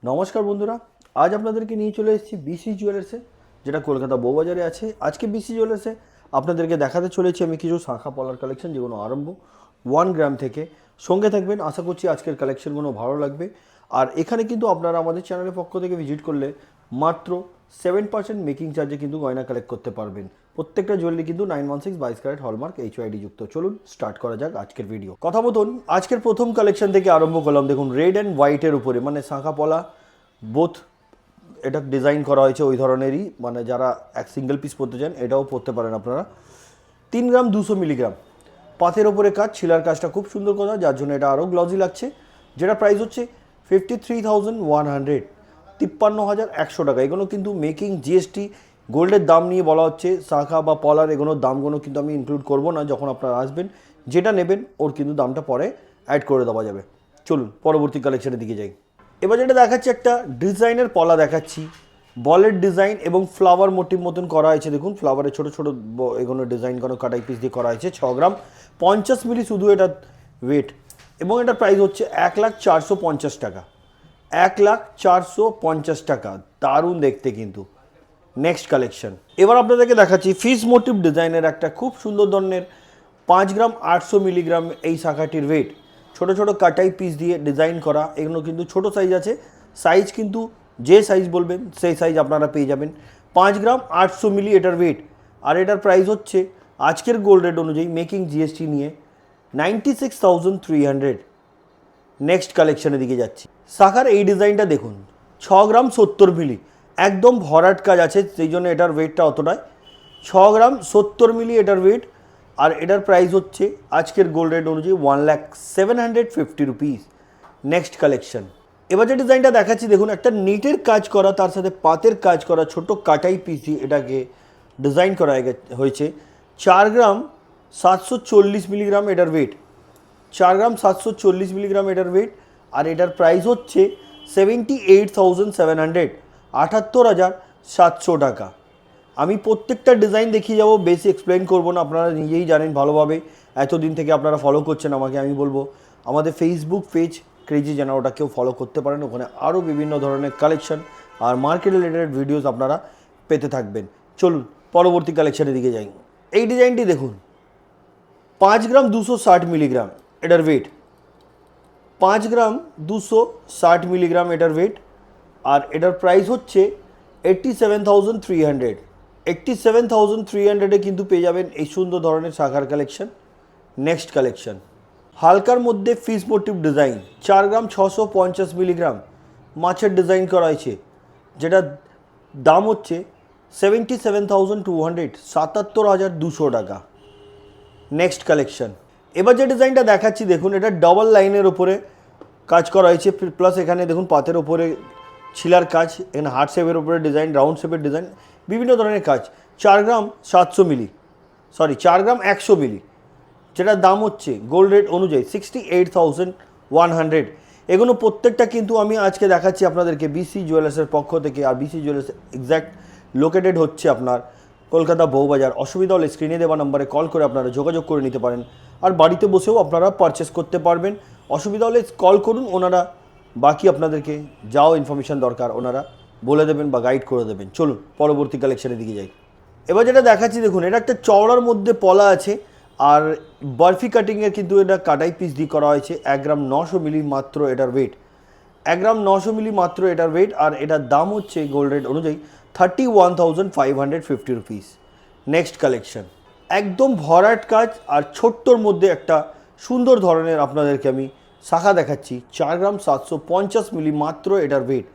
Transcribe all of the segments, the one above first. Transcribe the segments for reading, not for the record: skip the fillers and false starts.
নমস্কার বন্ধুরা, আজ আপনাদেরকে নিয়ে চলে এসেছি বিসি জুয়েলার্সে, যেটা কলকাতা বউবাজারে আছে। আজকে বিসি জুয়েলার্সে আপনাদেরকে দেখাতে চলেছি আমি কিছু শাঁখা পলার কালেকশন, যেগুলো আরম্ভ 1 গ্রাম থেকে। সঙ্গে থাকবেন, আশা করছি আজকের কালেকশনগুলো ভালো লাগবে। আর এখানে কিন্তু আপনারা আমাদের চ্যানেলের পক্ষ থেকে ভিজিট করলে মাত্র 7% মেকিং চার্জে কিন্তু গয়না কালেক্ট করতে পারবেন। প্রত্যেকটা জুয়েলারি কিন্তু 916 22 হলমার্ক HYD যুক্ত। চলুন স্টার্ট করা যাক আজকের ভিডিও। কথা মতন আজকের প্রথম কালেকশন থেকে আরম্ভ করলাম। দেখুন, রেড অ্যান্ড হোয়াইটের উপরে, মানে শাঁখা পলা বোথ এটা ডিজাইন করা হয়েছে ওই ধরনেরই, মানে যারা এক সিঙ্গেল পিস পরতে চান এটাও পরতে পারেন আপনারা। 3 গ্রাম 200 মিলিগ্রাম পাতের ওপরে কাজ, ছিলার কাজটা খুব সুন্দর কথা, যার জন্য এটা আরও গ্লজি লাগছে। যেটা প্রাইস হচ্ছে 53,100, 53,100 টাকা। এগুলো কিন্তু মেকিং জিএসটি গোল্ডের দাম নিয়ে বলা হচ্ছে। শাঁখা বা পলার এগুলোর দামগুলো কিন্তু আমি ইনক্লুড করব না। যখন আপনারা আসবেন যেটা নেবেন ওর কিন্তু দামটা পরে অ্যাড করে দেওয়া যাবে। চলুন পরবর্তী কালেকশনের দিকে যাই। এবার যেটা দেখাচ্ছি, একটা ডিজাইনের পলা দেখাচ্ছি, বলের ডিজাইন এবং ফ্লাওয়ার মোটিভ মতন করা হয়েছে। দেখুন, ফ্লাওয়ারের ছোটো ছোটো এগুলো ডিজাইন করা কাটাই পিস দিয়ে করা হয়েছে। 6 গ্রাম 50 মিলি শুধু এটা ওয়েট, এবং এটার প্রাইস হচ্ছে 1,450 টাকা। 1,450 টাকা, দারুণ দেখতে কিন্তু। নেক্সট কালেকশন এবার আপনাদেরকে দেখাচ্ছি ফিস মোটিভ ডিজাইনের একটা খুব সুন্দর ধরনের 5 গ্রাম 800 মিলিগ্রাম এই শাখাটির ওয়েট। ছোটো ছোটো কাটাই পিস দিয়ে ডিজাইন করা। এগুলো কিন্তু ছোটো সাইজ আছে, সাইজ কিন্তু যে সাইজ বলবেন সেই সাইজ আপনারা পেয়ে যাবেন। 5 গ্রাম 800 মিলি এটার ওয়েট, আর এটার প্রাইস হচ্ছে আজকের গোল্ড রেট অনুযায়ী মেকিং জিএসটি নিয়ে 96,300। নেক্সট কালেকশনের দিকে যাচ্ছি। শাখার এই ডিজাইনটা দেখুন, 6 গ্রাম 70 মিলি, একদম ভরাট কাজ আছে, সেই জন্য এটার ওয়েটটা অতটাই। 6 গ্রাম 70 মিলি এটার ওয়েট, আর এটার প্রাইস হচ্ছে আজকের গোল্ড রেট অনুযায়ী 1,0750 রুপিস। নেক্সট কালেকশন এবার যে ডিজাইনটা দেখাচ্ছি দেখুন, একটা নিটের কাজ করা, তার সাথে পাতের কাজ করা, ছোট কাটাই পিসি এটাকে ডিজাইন করা হয়েছে। 4 গ্রাম 740 মিলিগ্রাম এটার ওয়েট, 4 গ্রাম 740 মিলিগ্রাম এটার ওয়েট, আর এটার প্রাইস হচ্ছে 78,700, 78,700 টাকা। আমি প্রত্যেকটা ডিজাইন দেখিয়ে যাব, বেশি এক্সপ্লেন করব না, আপনারা নিজেই জানেন ভালোভাবে। এতদিন থেকে আপনারা ফলো করছেন আমাকে, আমি বলবো আমাদের ফেসবুক পেজ ক্রেজি যেন ওটাকেও ফলো করতে পারেন। ওখানে আরও বিভিন্ন ধরনের কালেকশন আর মার্কেট রিলেটেড ভিডিওস আপনারা পেতে থাকবেন। চলুন পরবর্তী কালেকশনের দিকে যাই। এই ডিজাইনটি দেখুন, 5 গ্রাম 260 মিলিগ্রাম এটার ওয়েট, 5 গ্রাম 260 মিলিগ্রাম এটার ওয়েট, আর এটার প্রাইস হচ্ছে 87,300। 87,300-এ কিন্তু পেয়ে যাবেন এই সুন্দর ধরনের শাখার কালেকশন। নেক্সট কালেকশন হালকার মধ্যে ফিস মোটিভ ডিজাইন, 4 গ্রাম 650 মিলিগ্রাম মাছের ডিজাইন করা হয়েছে, যেটা দাম হচ্ছে 77,200, 77,200 টাকা। নেক্সট কালেকশন এবার যে ডিজাইনটা দেখাচ্ছি দেখুন, এটা ডবল লাইনের ওপরে কাজ করা হয়েছে, প্লাস এখানে দেখুন পাতের ওপরে ছিলার কাজ, এখানে হার্ট শেপের ওপরে ডিজাইন, রাউন্ড শেপের ডিজাইন, বিভিন্ন ধরনের কাজ। 4 গ্রাম 700 মিলি, 4 গ্রাম 100 মিলি, যেটার দাম হচ্ছে গোল্ড রেট অনুযায়ী 68,100। এগুলো প্রত্যেকটা কিন্তু আমি আজকে দেখাচ্ছি আপনাদেরকে বিসি জুয়েলার্সের পক্ষ থেকে। আর বিসি জুয়েলার্স এক্স্যাক্ট লোকেটেড হচ্ছে আপনার কলকাতা বউবাজার। অসুবিধা হলে স্ক্রিনে দেওয়া নাম্বারে কল করে আপনারা যোগাযোগ করে নিতে পারেন, আর বাড়িতে বসেও আপনারা পারচেস করতে পারবেন। অসুবিধা হলে কল করুন, ওনারা বাকি আপনাদেরকে যাও ইনফরমেশান দরকার ওনারা বলে দেবেন বা গাইড করে দেবেন। চলুন পরবর্তী কালেকশনের দিকে যাই। এবার যেটা দেখাচ্ছি দেখুন, এটা একটা চওড়ার মধ্যে পলা আছে, আর বার্ফি কাটিংয়ের কিন্তু এটা কাটাই পিস দিয়ে করা হয়েছে। 1 গ্রাম 900 মিলি মাত্র এটার ওয়েট, 1 গ্রাম 900 মিলি মাত্র এটার ওয়েট, আর এটার দাম হচ্ছে গোল্ড রেট অনুযায়ী 31,550 রুপিস। নেক্সট কালেকশন একদম ভরাট কাজ আর ছোট্টর মধ্যে একটা সুন্দর ধরনের আপনাদেরকে আমি শাখা দেখাচ্ছি। 4 গ্রাম 750 মিলি মাত্র এটার ওয়েট,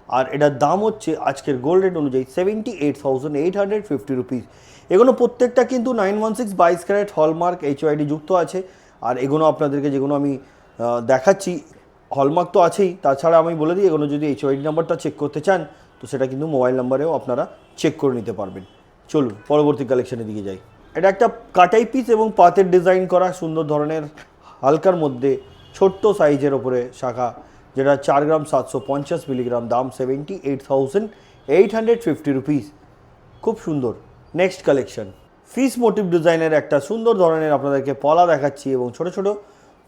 আর এটার দাম হচ্ছে আজকের গোল্ড রেট অনুযায়ী 78,850 রুপিস। এগুলো প্রত্যেকটা কিন্তু 916 22 হলমার্ক HYD যুক্ত আছে। আর এগুলো আপনাদেরকে যেগুলো আমি দেখাচ্ছি হলমার্ক তো আছেই, তাছাড়া আমি বলে দিই এগুলো যদি HYD নাম্বারটা চেক করতে চান তো সেটা কিন্তু মোবাইল নাম্বারেও আপনারা চেক করে নিতে পারবেন। চলুন পরবর্তী কালেকশনের দিকে যাই। এটা একটা কাটাই পিস এবং পাতের ডিজাইন করা সুন্দর ধরনের হালকার মধ্যে ছোট্ট সাইজের ওপরে শাখা, যেটা 4 গ্রাম 750 মিলিগ্রাম, দাম 78,850 রুপিস। খুব সুন্দর। নেক্সট কালেকশন ফিস মোটিভ ডিজাইনের একটা সুন্দর ধরনের আপনাদেরকে পলা দেখাচ্ছি, এবং ছোট ছোট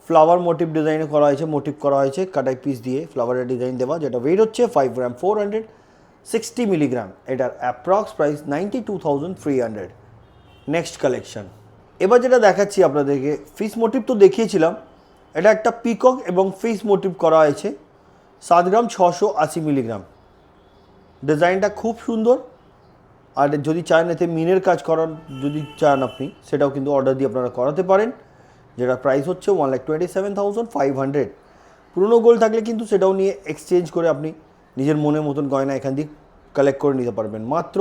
ফ্লাওয়ার মোটিভ ডিজাইনে করা হয়েছে, মোটিভ করা হয়েছে কাটাই পিস দিয়ে ফ্লাওয়ারের ডিজাইন দেওয়া, যেটা ওয়েট হচ্ছে 5 গ্রাম 460 মিলিগ্রাম। এটার অ্যাপ্রক্স প্রাইস 92,300। নেক্সট কালেকশন, এবার যেটা দেখাচ্ছি আপনাদেরকে, ফিশ মোটিভ তো দেখিয়েছিলাম, এটা একটা পিকক এবং ফিশ মোটিভ করা হয়েছে 7 গ্রাম 680 মিলিগ্রাম। ডিজাইনটা খুব সুন্দর, আর যদি চান এতে মিনের কাজ করার যদি চান আপনি, সেটাও কিন্তু অর্ডার দিয়ে আপনারা করাতে পারেন, যেটা প্রাইস হচ্ছে 1,27,500। পুরনো গোল্ড থাকলে কিন্তু সেটাও নিয়ে এক্সচেঞ্জ করে আপনি নিজের মনের মতন গয়না এখান দিয়ে কালেক্ট করে নিতে পারবেন, মাত্র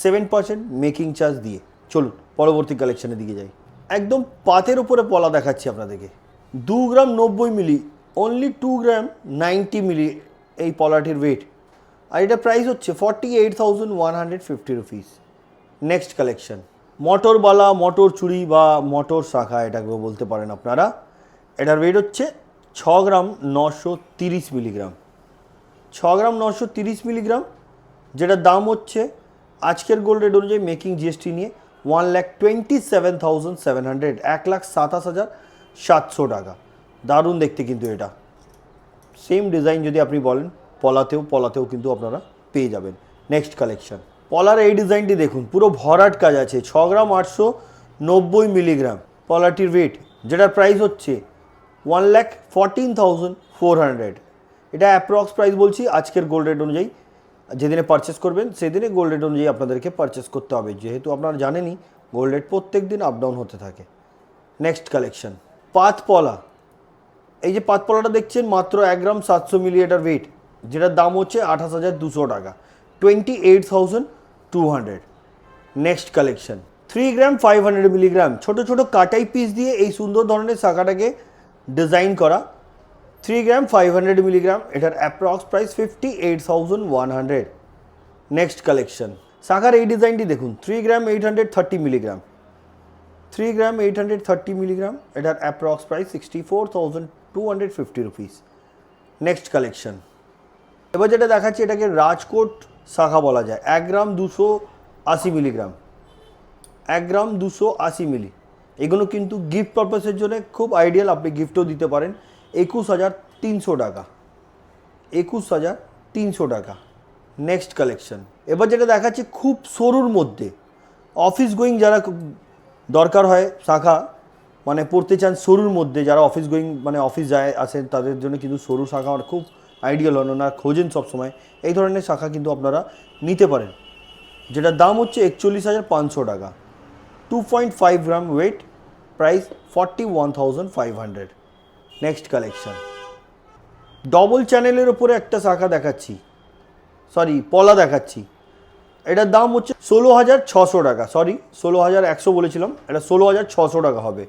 7% মেকিং চার্জ দিয়ে। চলুন পরবর্তী কালেকশনের দিকে যাই। একদম পাতের উপরে পলা দেখাচ্ছি আপনাদেরকে, 2 গ্রাম 90 মিলি, অনলি 2 গ্রাম 90 মিলি এই পলাটির ওয়েট, আর এটা প্রাইস হচ্ছে 48,150 রুপিস। নেক্সট কালেকশন, মটরবালা, মটর চুড়ি বা মটর শাখা এটাকে বলতে পারেন আপনারা। এটার ওয়েট হচ্ছে 6 গ্রাম 930 মিলিগ্রাম, 6 গ্রাম 930 মিলিগ্রাম, যেটার দাম হচ্ছে আজকের গোল্ড রেট অনুযায়ী মেকিং জিএসটি নিয়ে 1,27,700, 1,27,700 টাকা। দারুণ দেখতে কিন্তু এটা, সেম ডিজাইন যদি আপনি বলেন পলাতেও কিন্তু আপনারা পেয়ে যাবেন। নেক্সট কালেকশন, পলার এই ডিজাইনটি দেখুন, পুরো ভরাট কাজ আছে, 6 গ্রাম 890 মিলিগ্রাম পলাটির ওয়েট, যেটার প্রাইস হচ্ছে 1,14,400। এটা অ্যাপ্রক্স প্রাইস বলছি আজকের গোল্ড রেট অনুযায়ী, যেদিনে পারচেস করবেন সেদিনে গোল্ড রেট অনুযায়ী আপনাদেরকে পারচেস করতে হবে, যেহেতু আপনারা জানেনই গোল্ড রেট প্রত্যেক দিন আপ ডাউন হতে থাকে। নেক্সট কালেকশন, পাতপলা। এই যে পাতপলাটা দেখছেন, মাত্র 1 গ্রাম 700 মিলি এটার ওয়েট, যেটার দাম হচ্ছে 28,200 টাকা, 28,200। নেক্সট কালেকশন, 3 গ্রাম 500 মিলিগ্রাম, ছোট ছোট কাটাই পিস দিয়ে এই সুন্দর ধরনের শাখাটাকে ডিজাইন করা, 3 গ্রাম 500 মিলিগ্রাম, এটার অ্যাপ্রক্স প্রাইস 58,100। নেক্সট কালেকশন, শাখার এই ডিজাইনটি দেখুন, 3 গ্রাম 830 মিলিগ্রাম, 3 গ্রাম 830 মিলিগ্রাম, এটার approx price 64,250 rupees. Next collection, এবার যেটা দেখাচ্ছি এটাকে রাজকোট শাখা বলা যায়, 1 গ্রাম 280 মিলিগ্রাম, 1 গ্রাম 280 মিলি। এগুলো কিন্তু গিফট পারপাসের জন্য খুব আইডিয়াল, আপনি গিফটও দিতে পারেন। 21,300 টাকা, 21,300 টাকা। নেক্সট কালেকশন, এবার যেটা দেখাচ্ছি খুব সরুর মধ্যে, অফিস গোয়িং যারা দরকার হয় শাখা, মানে পড়তে চান সরুর মধ্যে, যারা অফিস গোয়িং মানে অফিস যায় আসেন, তাদের জন্য কিন্তু সরু শাখা আমার খুব আইডিয়াল, না খোঁজেন সবসময়, এই ধরনের শাখা কিন্তু আপনারা নিতে পারেন, যেটার দাম হচ্ছে 41,500 টাকা, 2.5 গ্রাম wait, price 41,500। Next collection, double চ্যানেলের ওপরে একটা শাখা দেখাচ্ছি, পলা দেখাচ্ছি, এটার দাম হচ্ছে 16,600 টাকা, 16,100 বলেছিলাম, এটা 16,600 টাকা হবে।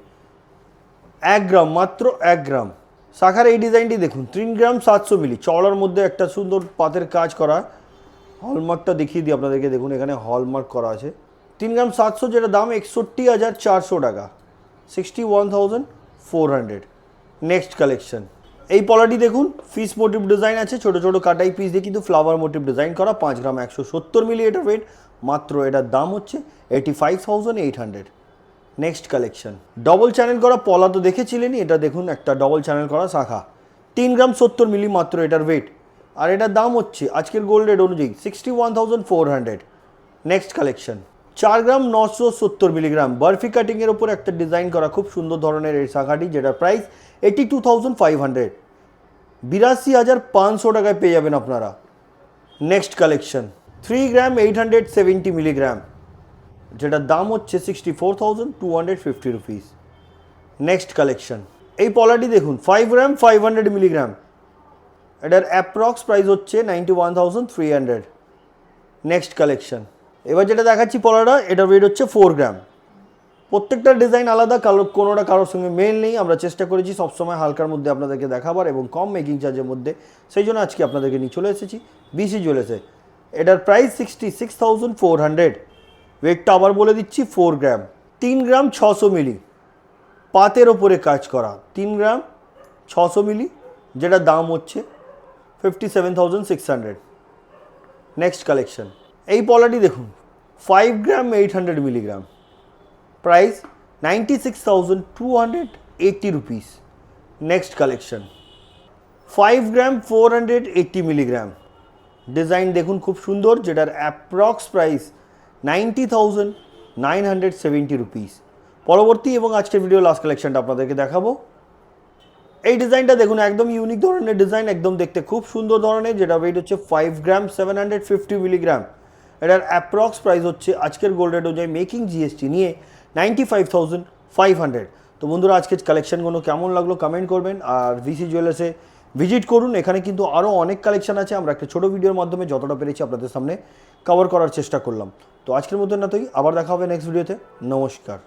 1 গ্রাম, মাত্র 1 গ্রাম। শাখার এই ডিজাইনটি দেখুন, 3 গ্রাম 700 মিলি, চওড়ার মধ্যে একটা সুন্দর পাতের কাজ করা, হলমার্কটা দেখিয়ে দিই আপনাদেরকে, দেখুন এখানে হলমার্ক করা আছে, 3 গ্রাম 700, যেটা দাম 61,400 টাকা, 61,400। নেক্সট কালেকশন, এই পলাটি দেখুন, ফিশ মোটিভ ডিজাইন আছে, ছোট ছোট কাটাই পিস দিয়ে কিন্তু ফ্লাওয়ার মোটিভ ডিজাইন করা, 5 গ্রাম 170 মিলি এটা ওয়েট, মাত্র এটার দাম হচ্ছে 85,800। নেক্সট কালেকশন, ডবল চ্যানেল করা পলা তো দেখেছিলেনই, এটা দেখুন একটা ডবল চ্যানেল করা শাখা, 3 গ্রাম 70 মিলি মাত্র এটার ওয়েট, আর এটার দাম হচ্ছে আজকের গোল্ড রেট অনুযায়ী 61,400। নেক্সট কালেকশন, 4 গ্রাম 970 মিলিগ্রাম বার্ফি কাটিংয়ের ওপর একটা ডিজাইন করা খুব সুন্দর ধরনের এই শাখাটি, যেটার প্রাইস 82,500, 82,500 টাকায় পেয়ে যাবেন আপনারা। নেক্সট কালেকশন, 3 গ্রাম 870 মিলিগ্রাম, যেটার দাম হচ্ছে 64,250 রুপিস। নেক্সট কালেকশন, এই পলাটি দেখুন, 5 গ্রাম 500 মিলিগ্রাম, এটার অ্যাপ্রক্স প্রাইস হচ্ছে 91,300। নেক্সট কালেকশন, এবার যেটা দেখাচ্ছি পলাটা, এটার ওয়েট হচ্ছে 4 গ্রাম। প্রত্যেকটা ডিজাইন আলাদা, কোনোটা কারোর সঙ্গে মেল নেই, আমরা চেষ্টা করেছি সবসময় হালকার মধ্যে আপনাদেরকে দেখাবার এবং কম মেকিং চার্জের মধ্যে, সেই জন্য আজকে আপনাদেরকে নিয়ে চলে এসেছি বিসি জুয়েলার্সে। এটার প্রাইস 66,400, ওয়েটটা আবার বলে দিচ্ছি 4 গ্রাম, 3 গ্রাম 600 মিলি, পাতের ওপরে কাজ করা, 3 গ্রাম 600 মিলি, যেটা দাম হচ্ছে 57,600। নেক্সট কালেকশন, এই পলাটি দেখুন, 5 গ্রাম 800 milligram, price 96,280 rupees, next collection 5 গ্রাম 480 মিলিগ্রাম, ডিজাইন দেখুন খুব সুন্দর, যেটার অ্যাপ্রক্স প্রাইস 90,970 রুপিস। পরবর্তী এবং আজকের ভিডিও লাস্ট কালেকশনটা আপনাদেরকে দেখাবো। এই ডিজাইনটা দেখুন একদম ইউনিক ধরনের ডিজাইন, একদম দেখতে খুব সুন্দর ধরনের, যেটা ওয়েট হচ্ছে 5 গ্রাম 750 মিলিগ্রাম। এটার অ্যাপ্রক্স প্রাইস হচ্ছে আজকের গোল্ড রেট অনুযায়ী মেকিং জিএসটি নিয়ে 95,500। তো বন্ধুরা আজকের কালেকশনগুলো কেমন লাগলো কমেন্ট করবেন, আর ভিসি জুয়েলার্সে ভিজিট করুন। এখানে কিন্তু আরও অনেক কালেকশন আছে, আমরা একটা ছোটো ভিডিওর মাধ্যমে যতটা পেরেছি আপনাদের সামনে কভার করার চেষ্টা করলাম। তো আজকের মতো না, আবার দেখা হবে নেক্সট ভিডিওতে। নমস্কার।